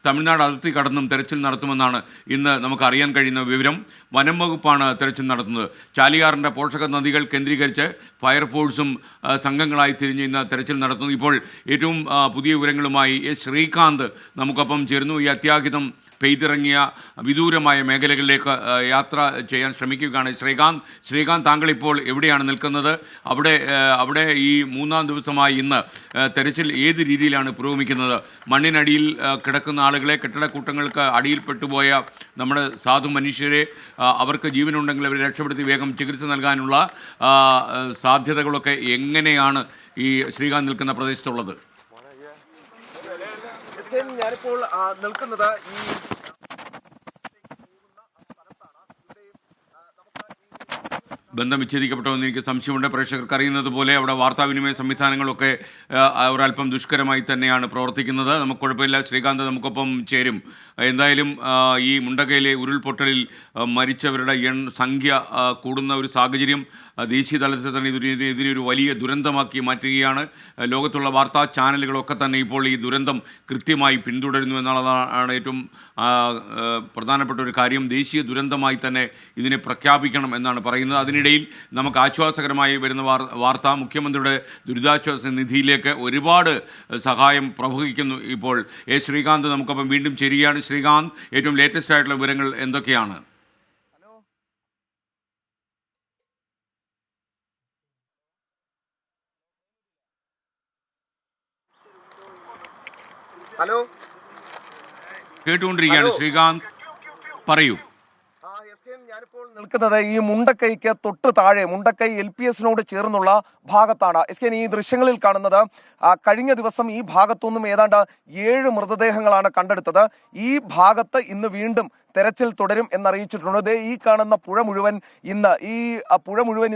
തമിഴ്നാട് അതിർത്തി കടന്നും തെരച്ചിൽ നടത്തുമെന്നാണ് ഇന്ന് നമുക്ക് അറിയാൻ കഴിയുന്ന വിവരം. വനം വകുപ്പാണ് തെരച്ചിൽ നടത്തുന്നത്. ചാലിയാറിൻ്റെ പോഷക നദികൾ കേന്ദ്രീകരിച്ച് ഫയർഫോഴ്സും സംഘങ്ങളായി തിരിഞ്ഞ് ഇന്ന് തെരച്ചിൽ നടത്തുന്നു. ഇപ്പോൾ ഏറ്റവും പുതിയ വിവരങ്ങളുമായി ശ്രീകാന്ത് നമുക്കൊപ്പം ചേരുന്നു. ഈ അത്യാഹിതം പെയ്തിറങ്ങിയ വിദൂരമായ മേഖലകളിലേക്ക് യാത്ര ചെയ്യാൻ ശ്രമിക്കുകയാണ് ശ്രീകാന്ത്, താങ്കൾ ഇപ്പോൾ എവിടെയാണ് നിൽക്കുന്നത്? അവിടെ ഈ മൂന്നാം ദിവസമായി ഇന്ന് തെരച്ചിൽ ഏത് രീതിയിലാണ് പുരോഗമിക്കുന്നത്? മണ്ണിനടിയിൽ കിടക്കുന്ന ആളുകളെ, കെട്ടിടക്കൂട്ടങ്ങൾക്ക് അടിയിൽപ്പെട്ടുപോയ നമ്മുടെ സാധു മനുഷ്യരെ, അവർക്ക് ജീവനുണ്ടെങ്കിൽ അവരെ രക്ഷപ്പെടുത്തി വേഗം ചികിത്സ നൽകാനുള്ള സാധ്യതകളൊക്കെ എങ്ങനെയാണ് ഈ ശ്രീകാന്ത് നിൽക്കുന്ന പ്രദേശത്തുള്ളത്? ഞാനിപ്പോൾ നിൽക്കുന്നത് ഈ ബന്ധം വിച്ഛേദിക്കപ്പെട്ടുവെന്ന് എനിക്ക് സംശയമുണ്ട്. പ്രേക്ഷകർക്ക് അറിയുന്നത് പോലെ അവിടെ വാർത്താവിനിമയ സംവിധാനങ്ങളൊക്കെ ഒരല്പം ദുഷ്കരമായി തന്നെയാണ് പ്രവർത്തിക്കുന്നത്. നമുക്ക് കുഴപ്പമില്ല, ശ്രീകാന്ത് നമുക്കൊപ്പം ചേരും. എന്തായാലും ഈ മുണ്ടക്കയിലെ ഉരുൾപൊട്ടലിൽ മരിച്ചവരുടെ സംഖ്യ കൂടുന്ന ഒരു സാഹചര്യം ദേശീയ തലത്തിൽ തന്നെ ഇതിനൊരു വലിയ ദുരന്തമാക്കി മാറ്റുകയാണ്. ലോകത്തുള്ള വാർത്താ ചാനലുകളൊക്കെ തന്നെ ഇപ്പോൾ ഈ ദുരന്തം കൃത്യമായി പിന്തുടരുന്നു എന്നുള്ളതാണ് ഏറ്റവും പ്രധാനപ്പെട്ട ഒരു കാര്യം. ദേശീയ ദുരന്തമായി തന്നെ ഇതിനെ പ്രഖ്യാപിക്കണം എന്നാണ് പറയുന്നത്. അതിനിടയിൽ നമുക്ക് ആശ്വാസകരമായി വരുന്ന വാർത്ത, മുഖ്യമന്ത്രിയുടെ ദുരിതാശ്വാസ നിധിയിലേക്ക് ഒരുപാട് സഹായം പ്രവഹിക്കുന്നു. ഇപ്പോൾ ശ്രീകാന്ത് നമുക്കൊപ്പം വീണ്ടും ചേരുകയാണ്. ശ്രീകാന്ത്, ഏറ്റവും ലേറ്റസ്റ്റ് ആയിട്ടുള്ള വിവരങ്ങൾ എന്തൊക്കെയാണ്? ഹലോ, കേട്ടുകൊണ്ടിരിക്കുകയാണ് ശ്രീകാന്ത്, പറയൂ. ഞാനിപ്പോൾ നിൽക്കുന്നത് ഈ മുണ്ടക്കൈക്ക് തൊട്ട് താഴെ, മുണ്ടക്കൈ LPS ചേർന്നുള്ള ഭാഗത്താണ്. ഈ ദൃശ്യങ്ങളിൽ കാണുന്നത് കഴിഞ്ഞ ദിവസം ഈ ഭാഗത്തുനിന്നും ഏതാണ്ട് 7 മൃതദേഹങ്ങളാണ് കണ്ടെടുത്തത്. ഈ ഭാഗത്ത് ഇന്ന് വീണ്ടും തെരച്ചിൽ തുടരും എന്നറിയിച്ചിട്ടുണ്ട്. ഈ കാണുന്ന പുഴ മുഴുവൻ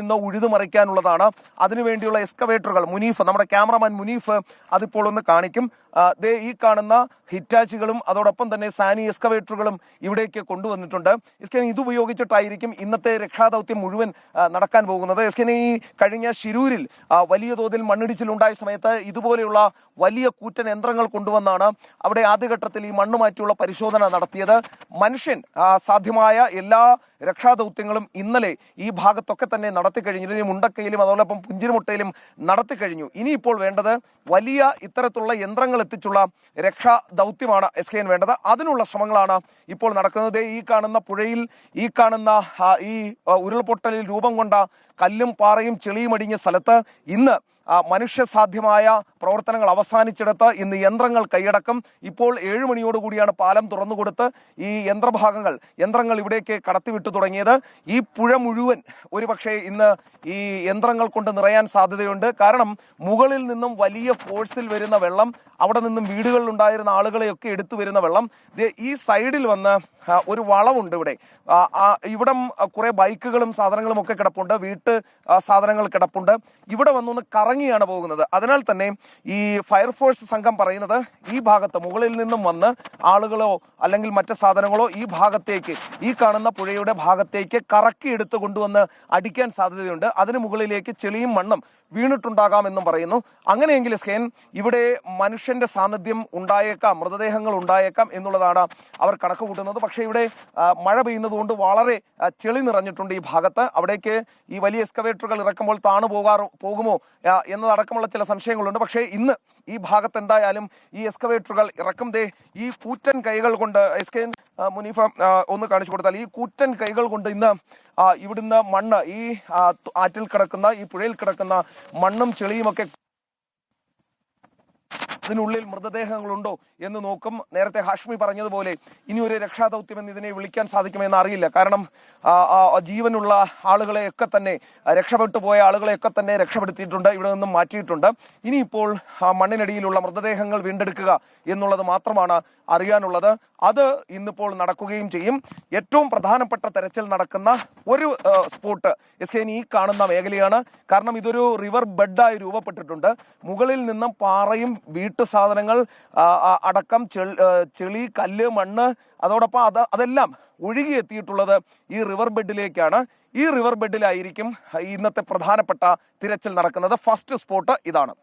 ഇന്ന് ഉഴുതുമറിക്കാനുള്ളതാണ്. അതിനുവേണ്ടിയുള്ള എക്സ്കവേറ്ററുകൾ നമ്മുടെ ക്യാമറമാൻ മുനീഫ് അതിപ്പോൾ ഒന്ന് കാണിക്കും. ഈ കാണുന്ന ഹിറ്റാച്ചുകളും അതോടൊപ്പം തന്നെ സാനി എക്സ്കവേറ്ററുകളും ഇവിടേക്ക് കൊണ്ടുവന്നിട്ടുണ്ട്. ഇതുപയോഗിച്ചിട്ടായിരിക്കും ഇന്നത്തെ രക്ഷാദൗത്യം മുഴുവൻ നടക്കാൻ പോകുന്നത്. ഈ കഴിഞ്ഞ ശിരൂരിൽ വലിയ തോതിൽ മണ്ണിടിച്ചിലുണ്ടായ സമയത്ത് ഇതുപോലെയുള്ള വലിയ കൂറ്റൻ യന്ത്രങ്ങൾ കൊണ്ടുവന്നാണ് അവിടെ ആദ്യഘട്ടത്തിൽ ഈ മണ്ണ് മാറ്റിയുള്ള പരിശോധന നടത്തിയത്. മനുഷ്യൻ സാധ്യമായ എല്ലാ രക്ഷാദൗത്യങ്ങളും ഇന്നലെ ഈ ഭാഗത്തൊക്കെ തന്നെ നടത്തി കഴിഞ്ഞു. മുണ്ടക്കയിലും അതോടൊപ്പം പുഞ്ചിരിമുട്ടയിലും നടത്തി കഴിഞ്ഞു. ഇനിയിപ്പോൾ വേണ്ടത് വലിയ ഇത്തരത്തിലുള്ള യന്ത്രങ്ങൾ എത്തിച്ചുള്ള രക്ഷാദൗത്യമാണ് വേണ്ടത്. അതിനുള്ള ശ്രമങ്ങളാണ് ഇപ്പോൾ നടക്കുന്നത്. ഈ കാണുന്ന പുഴയിൽ, ഈ കാണുന്ന ഈ ഉരുൾപൊട്ടലിൽ രൂപം കൊണ്ട കല്ലും പാറയും ചെളിയും അടിഞ്ഞ സ്ഥലത്ത് ഇന്ന് മനുഷ്യസാധ്യമായ പ്രവർത്തനങ്ങൾ അവസാനിച്ചെടുത്ത് ഇന്ന് യന്ത്രങ്ങൾ കൈയടക്കം. ഇപ്പോൾ 7 മണിയോടുകൂടിയാണ് പാലം തുറന്നുകൊടുത്ത് ഈ യന്ത്രങ്ങൾ ഇവിടേക്ക് കടത്തിവിട്ടു തുടങ്ങിയത്. ഈ പുഴ മുഴുവൻ ഒരുപക്ഷെ ഇന്ന് ഈ യന്ത്രങ്ങൾ കൊണ്ട് നിറയാൻ സാധ്യതയുണ്ട്. കാരണം മുകളിൽ നിന്നും വലിയ ഫോഴ്സിൽ വരുന്ന വെള്ളം, അവിടെ നിന്നും വീടുകളിൽ ഉണ്ടായിരുന്ന ആളുകളെയൊക്കെ എടുത്തു വരുന്ന വെള്ളം ഈ സൈഡിൽ വന്ന് ഒരു വളവുണ്ട്. ഇവിടം കുറെ ബൈക്കുകളും സാധനങ്ങളും ഒക്കെ കിടപ്പുണ്ട്, സാധനങ്ങൾ കിടപ്പുണ്ട്. ഇവിടെ വന്നൊന്ന് കറങ്ങിയാണ് പോകുന്നത്. അതിനാൽ തന്നെ ഈ ഫയർഫോഴ്സ് സംഘം പറയുന്നത് ഈ ഭാഗത്ത് മുകളിൽ നിന്നും വന്ന് ആളുകളോ അല്ലെങ്കിൽ മറ്റു സാധനങ്ങളോ ഈ ഭാഗത്തേക്ക്, ഈ കാണുന്ന പുഴയുടെ ഭാഗത്തേക്ക് കറക്കി എടുത്തു കൊണ്ടുവന്ന് അടിക്കാൻ സാധ്യതയുണ്ട്. അതിന് മുകളിലേക്ക് ചെളിയും മണ്ണും വീണിട്ടുണ്ടാകാമെന്നും പറയുന്നു. അങ്ങനെയെങ്കിൽ ഇവിടെ മനുഷ്യന്റെ സാന്നിധ്യം ഉണ്ടായേക്കാം, മൃതദേഹങ്ങൾ ഉണ്ടായേക്കാം എന്നുള്ളതാണ് അവർ കണക്ക് കൂട്ടുന്നത്. പക്ഷേ ഇവിടെ മഴ പെയ്യുന്നത് കൊണ്ട് വളരെ ചെളി നിറഞ്ഞിട്ടുണ്ട് ഈ ഭാഗത്ത്. അവിടേക്ക് ഈ വലിയ എക്സ്കവേറ്ററുകൾ ഇറക്കുമ്പോൾ പോകുമോ എന്നതടക്കമുള്ള ചില സംശയങ്ങളുണ്ട്. പക്ഷേ ഇന്ന് ഈ ഭാഗത്ത് എന്തായാലും ഈ എക്സ്കവേറ്ററുകൾ ഇറക്കും. ഈ കൂറ്റൻ കൈകൾ കൊണ്ട് മുനീഫ ഒന്ന് കാണിച്ചു കൊടുത്താൽ, ഈ കൂറ്റൻ കൈകൾ കൊണ്ട് ഇന്ന് ഇവിടുന്ന് മണ്ണ്, ഈ ആറ്റിൽ കിടക്കുന്ന, ഈ പുഴയിൽ കിടക്കുന്ന മണ്ണും ചെളിയും ഒക്കെ അതിനുള്ളിൽ മൃതദേഹങ്ങളുണ്ടോ എന്ന് നോക്കും. നേരത്തെ ഹാഷ്മി പറഞ്ഞതുപോലെ ഇനി ഒരു രക്ഷാദൗത്യം എന്ന് ഇതിനെ വിളിക്കാൻ സാധിക്കുമെന്ന് അറിയില്ല. കാരണം ജീവനുള്ള ആളുകളെയൊക്കെ തന്നെ, രക്ഷപ്പെട്ടു പോയ ആളുകളെയൊക്കെ തന്നെ രക്ഷപ്പെടുത്തിയിട്ടുണ്ട്, ഇവിടെ നിന്നും മാറ്റിയിട്ടുണ്ട്. ഇനിയിപ്പോൾ മണ്ണിനടിയിലുള്ള മൃതദേഹങ്ങൾ വീണ്ടെടുക്കുക എന്നുള്ളത് മാത്രമാണ് അറിയാനുള്ളത്. അത് ഇന്നിപ്പോൾ നടക്കുകയും ചെയ്യും. ഏറ്റവും പ്രധാനപ്പെട്ട തെരച്ചിൽ നടക്കുന്ന ഒരു സ്പോട്ട് ഈ കാണുന്ന മേഖലയാണ്. കാരണം ഇതൊരു റിവർ ബെഡായി രൂപപ്പെട്ടിട്ടുണ്ട്. മുകളിൽ നിന്നും പാറയും വീട്ടു സാധനങ്ങൾ അടക്കം ചെളി, കല്ല്, മണ്ണ് അതോടൊപ്പം അതെല്ലാം ഒഴുകിയെത്തിയിട്ടുള്ളത് ഈ റിവർ ബെഡിലേക്കാണ്. ഈ റിവർ ബെഡിലായിരിക്കും ഇന്നത്തെ പ്രധാനപ്പെട്ട തിരച്ചിൽ നടക്കുന്നത്. ഫസ്റ്റ് സ്പോട്ട് ഇതാണ്.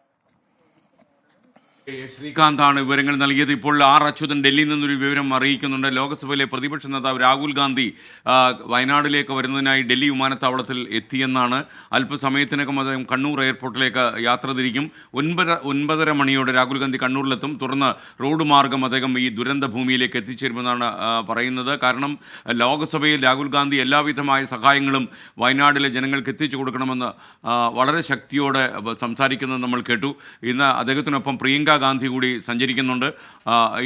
ശ്രീകാന്താണ് വിവരങ്ങൾ നൽകിയത്. ഇപ്പോൾ ആർ അച്യുതൻ ഡൽഹിയിൽ നിന്നൊരു വിവരം അറിയിക്കുന്നുണ്ട്. ലോക്സഭയിലെ പ്രതിപക്ഷ നേതാവ് രാഹുൽ ഗാന്ധി വയനാട്ടിലേക്ക് വരുന്നതിനായി ഡൽഹി വിമാനത്താവളത്തിൽ എത്തിയെന്നാണ്. അല്പസമയത്തിനകം അദ്ദേഹം കണ്ണൂർ എയർപോർട്ടിലേക്ക് യാത്ര തിരിക്കും. 9:30 മണിയോടെ രാഹുൽ ഗാന്ധി കണ്ണൂരിലെത്തും. തുടർന്ന് റോഡ് മാർഗം അദ്ദേഹം ഈ ദുരന്ത ഭൂമിയിലേക്ക് എത്തിച്ചേരുമെന്നാണ് പറയുന്നത്. കാരണം ലോക്സഭയിൽ രാഹുൽ ഗാന്ധി എല്ലാവിധമായ സഹായങ്ങളും വയനാട്ടിലെ ജനങ്ങൾക്ക് എത്തിച്ചു കൊടുക്കണമെന്ന് വളരെ ശക്തിയോടെ സംസാരിക്കുന്നത് നമ്മൾ കേട്ടു. ഇന്ന് അദ്ദേഹത്തിനൊപ്പം പ്രിയങ്ക ഗാന്ധി കൂടി സഞ്ചരിക്കുന്നുണ്ട്.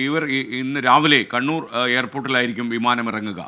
ഇവർ ഇന്ന് രാവിലെ കണ്ണൂർ എയർപോർട്ടിലായിരിക്കും വിമാനമിറങ്ങുക.